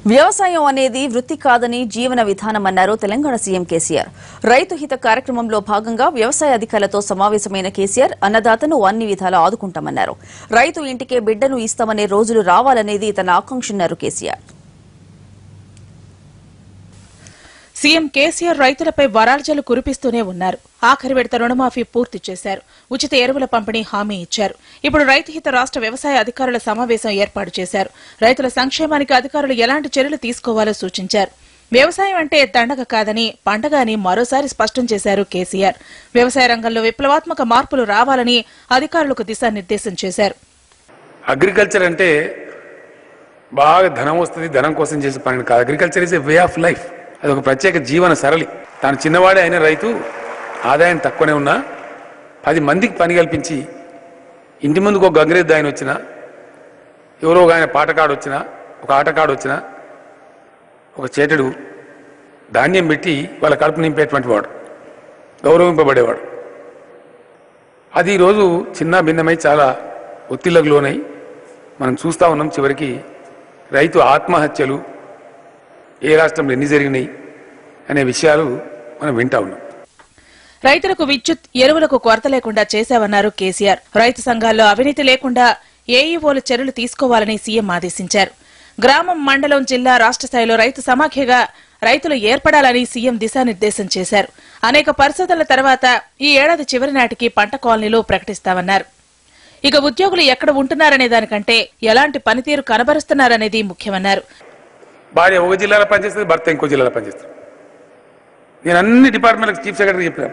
వ్యవసాయం అనేది వృత్తి కాదని జీవన విధానం అన్నారు తెలంగాణ సీఎం కేసీఆర్. రైతు హిత కార్యక్రమంలో భాగంగా వ్యవసాయ అధికారులతో సమావేశమైన కేసీఆర్ అన్నదాతను అన్ని విధాలా ఆదుకుంటామన్నారు. రైతు ఇంటికే బిడ్డను ఇస్తామనే రోజులు రావాలనేది తన ఆకాంక్షన్నారు కేసీఆర్. సీఎం కేసీఆర్ రైతులపై వరాల్జలు కురిపిస్తూనే ఉన్నారు. ఆఖరి విడత రుణమాఫీ పూర్తి చేశారు. ఉచిత ఎరువుల పంపిణీ హామీ ఇచ్చారు. ఇప్పుడు రైతు హిత రాష్ట్ర వ్యవసాయ అధికారుల సమావేశం ఏర్పాటు చేశారు. రైతుల సంక్షేమానికి అధికారులు ఎలాంటి చర్యలు తీసుకోవాలో సూచించారు. వ్యవసాయం అంటే దండగ కాదని పండగ అని మరోసారి స్పష్టం చేశారు కేసీఆర్. వ్యవసాయ రంగంలో విప్లవాత్మక మార్పులు రావాలని అధికారులకు దిశానిర్దేశం చేశారు. అగ్రికల్చర్ అంటే బాగా ధనం వస్తుంది, ధనం కోసం చేసే పని కాదు. Agriculture is a way of life. అది ఒక ప్రత్యేక జీవన సరళి. తాను చిన్నవాడే అయిన రైతు ఆదాయం తక్కువనే ఉన్నా 10 మందికి పని కల్పించి ఇంటి ముందుకు ఒక గంగిరెద్దు ఆయన వచ్చినా, ఎవరో ఆయన పాటకాడు వచ్చినా, ఒక ఆటకాడు వచ్చినా, ఒక చేటడు ధాన్యం పెట్టి వాళ్ళ కడుపు నింపేటువంటి వాడు, గౌరవింపబడేవాడు. అది ఈరోజు చిన్న భిన్నమై చాలా ఒత్తిళ్లకు లోనై మనం చూస్తూ ఉన్నాం. చివరికి రైతు ఆత్మహత్యలు ఏ రాష్ట్రంలో ఎన్ని జరిగినాయి అనే విషయాలు మనం వింటా ఉన్నాం. రైతులకు విద్యుత్, ఎరువులకు కొరత లేకుండా చేశామన్నారు కేసీఆర్. రైతు సంఘాల్లో అవినీతి లేకుండా ఏఈఓలు చర్యలు తీసుకోవాలని సీఎం ఆదేశించారు. గ్రామం, మండలం, జిల్లా, రాష్ట్ర స్థాయిలో రైతు సమాఖ్యగా రైతులు ఏర్పడాలని సీఎం దిశానిర్దేశం చేశారు. అనేక పరిశోధనల తర్వాత ఈ ఏడాది చివరి నాటికి పంట కాలనీలు ప్రకటిస్తామన్నారు. ఇక ఉద్యోగులు ఎక్కడ ఉంటున్నారనే దానికంటే ఎలాంటి పనితీరు కనబరుస్తున్నారనేది ముఖ్యమన్నారు. భార్య ఒక జిల్లాలో పనిచేస్తుంది, భర్త ఇంకో జిల్లాలో పనిచేస్తారు. నేను అన్ని డిపార్ట్మెంట్లకు చీఫ్ సెక్రటరీ చెప్పాను,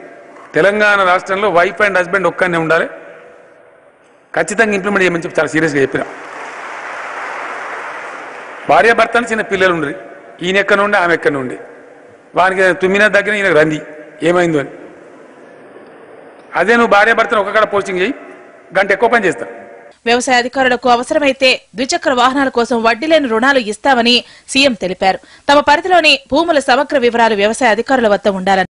తెలంగాణ రాష్ట్రంలో వైఫ్ అండ్ హస్బెండ్ ఒక్కనే ఉండాలి, ఖచ్చితంగా ఇంప్లిమెంట్ చేయమని చెప్పి చాలా సీరియస్గా చెప్పినా. భార్య భర్తను చిన్న పిల్లలు ఉండరు, ఈయన ఎక్కడ నుండి ఆమె ఎక్కడ నుండి, వానికి తుమ్మిన దగ్గర ఈయనకు రంది ఏమైందో అని. అదే నువ్వు భార్య భర్తను ఒక్కడ పోస్టింగ్ చేయి, గంట ఎక్కువ పని చేస్తా. వ్యవసాయ అధికారులకు అవసరమైతే ద్విచక్ర వాహనాల కోసం వడ్డీ లేని రుణాలు ఇస్తామని సీఎం తెలిపారు. తమ పరిధిలోని భూముల సమగ్ర వివరాలు వ్యవసాయ అధికారుల వద్ద ఉండాలని